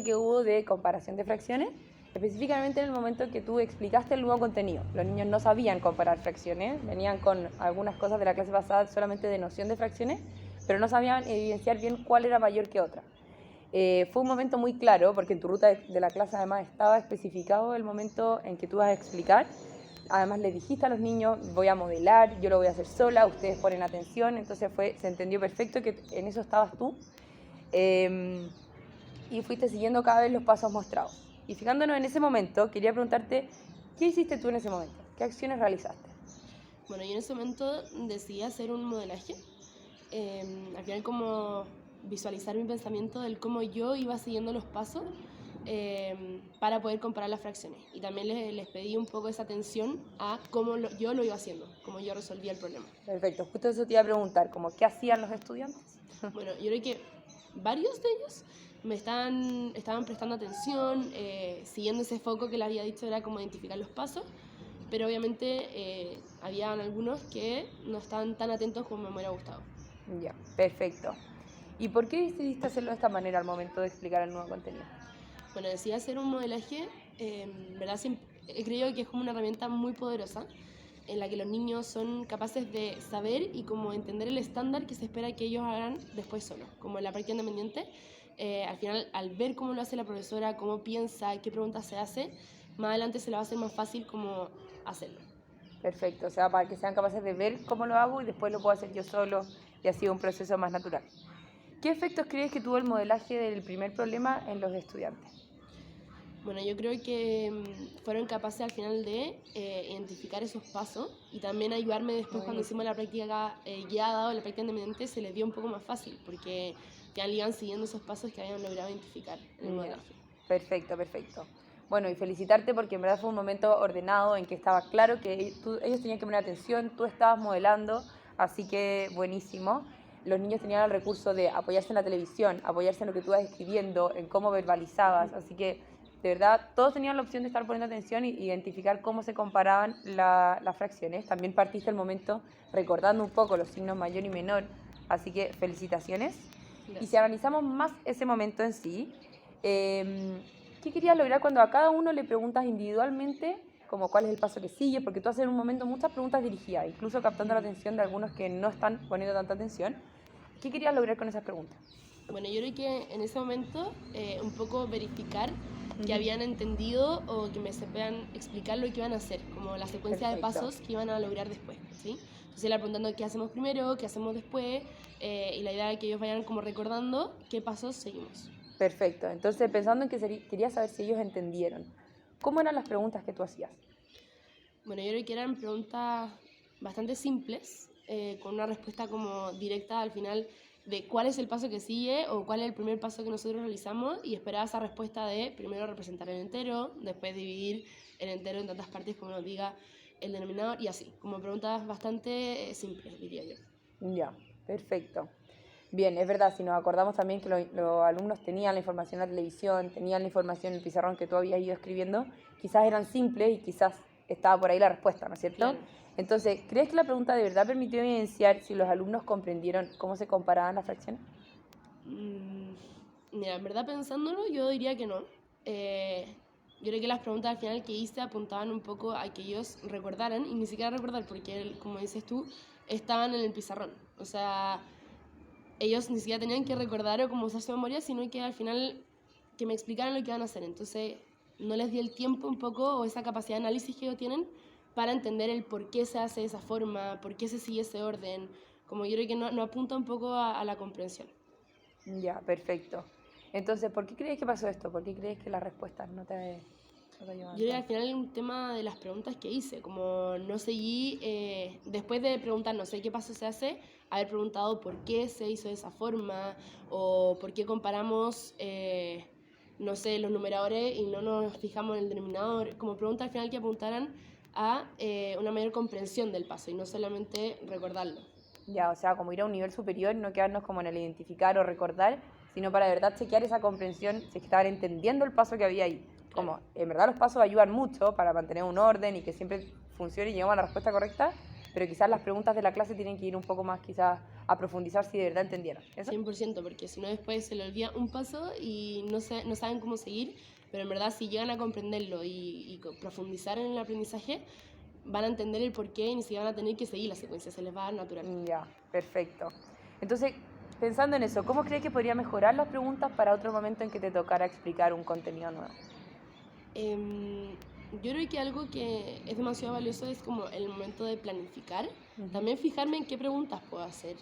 que hubo de comparación de fracciones, específicamente en el momento en que tú explicaste el nuevo contenido. Los niños no sabían comparar fracciones, venían con algunas cosas de la clase pasada solamente de noción de fracciones, pero no sabían evidenciar bien cuál era mayor que otra. Fue un momento muy claro, porque en tu ruta de la clase además estaba especificado el momento en que tú vas a explicar. Además le dijiste a los niños, voy a modelar, yo lo voy a hacer sola, ustedes ponen atención, entonces se entendió perfecto que en eso estabas tú. Y fuiste siguiendo cada vez los pasos mostrados. Y fijándonos en ese momento, quería preguntarte, ¿qué hiciste tú en ese momento? ¿Qué acciones realizaste? Bueno, yo en ese momento decidí hacer un modelaje. Al final como visualizar mi pensamiento del cómo yo iba siguiendo los pasos para poder comparar las fracciones. Y también les pedí un poco esa atención a cómo yo lo iba haciendo, cómo yo resolvía el problema. Perfecto, justo eso te iba a preguntar, como, ¿qué hacían los estudiantes? Bueno, yo creo que varios de ellos estaban prestando atención, siguiendo ese foco que les había dicho, era como identificar los pasos, pero obviamente habían algunos que no estaban tan atentos como me hubiera gustado. Ya, perfecto. ¿Y por qué decidiste hacerlo de esta manera al momento de explicar el nuevo contenido? Bueno, decidí hacer un modelaje, ¿verdad? He creído que es como una herramienta muy poderosa en la que los niños son capaces de saber y como entender el estándar que se espera que ellos hagan después solos, como en la práctica independiente. Al final, al ver cómo lo hace la profesora, cómo piensa, qué preguntas se hace, más adelante se le va a hacer más fácil cómo hacerlo. Perfecto, o sea, para que sean capaces de ver cómo lo hago y después lo puedo hacer yo solo y así un proceso más natural. ¿Qué efectos crees que tuvo el modelaje del primer problema en los estudiantes? Bueno, yo creo que fueron capaces al final de identificar esos pasos y también ayudarme después cuando hicimos la práctica guiada o la práctica independiente se les dio un poco más fácil porque ya iban siguiendo esos pasos que habían logrado identificar en el modelaje. Perfecto, perfecto. Bueno, y felicitarte porque en verdad fue un momento ordenado en que estaba claro que ellos tenían que poner atención, tú estabas modelando, así que buenísimo. Los niños tenían el recurso de apoyarse en la televisión, apoyarse en lo que tú ibas escribiendo, en cómo verbalizabas, así que de verdad todos tenían la opción de estar poniendo atención y identificar cómo se comparaban las fracciones. También partiste el momento recordando un poco los signos mayor y menor, así que felicitaciones. Gracias. Y si analizamos más ese momento en sí, ¿qué querías lograr cuando a cada uno le preguntas individualmente como cuál es el paso que sigue? Porque tú haces en un momento muchas preguntas dirigidas, incluso captando la atención de algunos que no están poniendo tanta atención. ¿Qué querías lograr con esas preguntas? Bueno, yo creo que en ese momento un poco verificar que habían entendido o que me sepan explicar lo que iban a hacer, como la secuencia de pasos que iban a lograr después, ¿sí? Entonces le preguntando qué hacemos primero, qué hacemos después, y la idea es que ellos vayan como recordando qué pasos seguimos. Perfecto. Entonces, pensando en que quería saber si ellos entendieron, ¿cómo eran las preguntas que tú hacías? Bueno, yo creo que eran preguntas bastante simples, con una respuesta como directa al final de cuál es el paso que sigue o cuál es el primer paso que nosotros realizamos y esperaba esa respuesta de primero representar el entero, después dividir el entero en tantas partes como nos diga el denominador y así, como preguntas bastante simples, diría yo. Ya, perfecto. Bien, es verdad, si nos acordamos también que los alumnos tenían la información en la televisión, tenían la información en el pizarrón que tú habías ido escribiendo, quizás eran simples y quizás estaba por ahí la respuesta, ¿no es cierto? Claro. Entonces, ¿crees que la pregunta de verdad permitió evidenciar si los alumnos comprendieron cómo se comparaban las fracciones? Mira, en verdad pensándolo, yo diría que no. Yo creo que las preguntas al final que hice apuntaban un poco a que ellos recordaran, y ni siquiera recordar, porque como dices tú, estaban en el pizarrón. O sea, ellos ni siquiera tenían que recordar o como usar su memoria, sino que al final que me explicaran lo que iban a hacer. Entonces, no les di el tiempo un poco o esa capacidad de análisis que ellos tienen para entender el por qué se hace de esa forma, por qué se sigue ese orden. Como yo creo que no apunta un poco a la comprensión. Ya, perfecto. Entonces, ¿por qué crees que pasó esto? ¿Por qué crees que las respuestas no te ayudaban Yo creo que al tanto? final un tema de las preguntas que hice, como no seguí, después de preguntar, no sé qué paso se hace, haber preguntado por qué se hizo de esa forma o por qué comparamos, no sé, los numeradores y no nos fijamos en el denominador, como preguntas al final que apuntaran a una mayor comprensión del paso y no solamente recordarlo. Ya, o sea, como ir a un nivel superior, no quedarnos como en el identificar o recordar, sino para de verdad chequear esa comprensión, si es que estaban entendiendo el paso que había ahí. Claro. Como, en verdad los pasos ayudan mucho para mantener un orden y que siempre funcione y lleguemos a la respuesta correcta, pero quizás las preguntas de la clase tienen que ir un poco más quizás a profundizar si de verdad entendieron. ¿Eso? 100%, porque si no después se le olvida un paso y no saben cómo seguir, pero en verdad si llegan a comprenderlo y profundizar en el aprendizaje, van a entender el porqué y ni siquiera van a tener que seguir la secuencia, se les va a dar natural. Ya, perfecto. Entonces, pensando en eso, ¿cómo crees que podría mejorar las preguntas para otro momento en que te tocara explicar un contenido nuevo? Yo creo que algo que es demasiado valioso es como el momento de planificar. También fijarme en qué preguntas puedo hacer.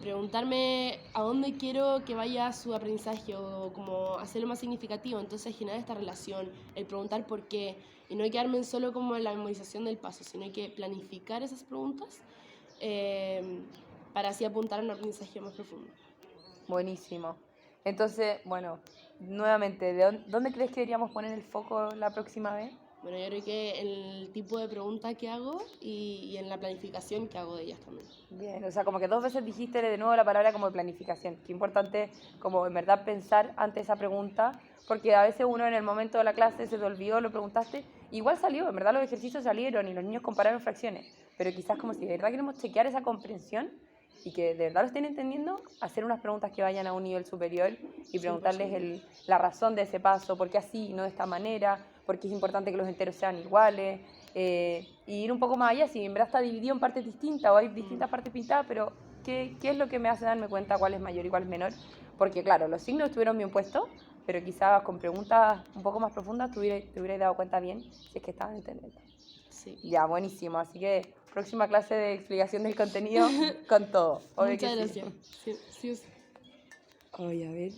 Preguntarme a dónde quiero que vaya su aprendizaje o como hacerlo más significativo. Entonces generar esta relación, el preguntar por qué y no quedarme en solo como en la memorización del paso, sino que planificar esas preguntas para así apuntar a un aprendizaje más profundo. Buenísimo. Entonces, bueno, nuevamente, ¿dónde crees que deberíamos poner el foco la próxima vez? Bueno, yo creo que el tipo de pregunta que hago y en la planificación que hago de ellas también. Bien, o sea, como que 2 veces dijiste de nuevo la palabra como de planificación. Qué importante como en verdad pensar ante esa pregunta, porque a veces uno en el momento de la clase se te olvidó, lo preguntaste, igual salió, en verdad los ejercicios salieron y los niños compararon fracciones, pero quizás como si de verdad queremos chequear esa comprensión y que de verdad lo estén entendiendo, hacer unas preguntas que vayan a un nivel superior y preguntarles la razón de ese paso, por qué así y no de esta manera, por qué es importante que los enteros sean iguales, y ir un poco más allá, si en verdad está dividido en partes distintas o hay distintas partes pintadas, pero ¿qué es lo que me hace darme cuenta cuál es mayor y cuál es menor? Porque claro, los signos estuvieron bien puestos, pero quizás con preguntas un poco más profundas te hubierais dado cuenta bien si es que estaban entendiendo. Sí. Ya, buenísimo. Así que próxima clase de explicación del contenido con todo. Muchas gracias. Sí, sí. Oye, a ver.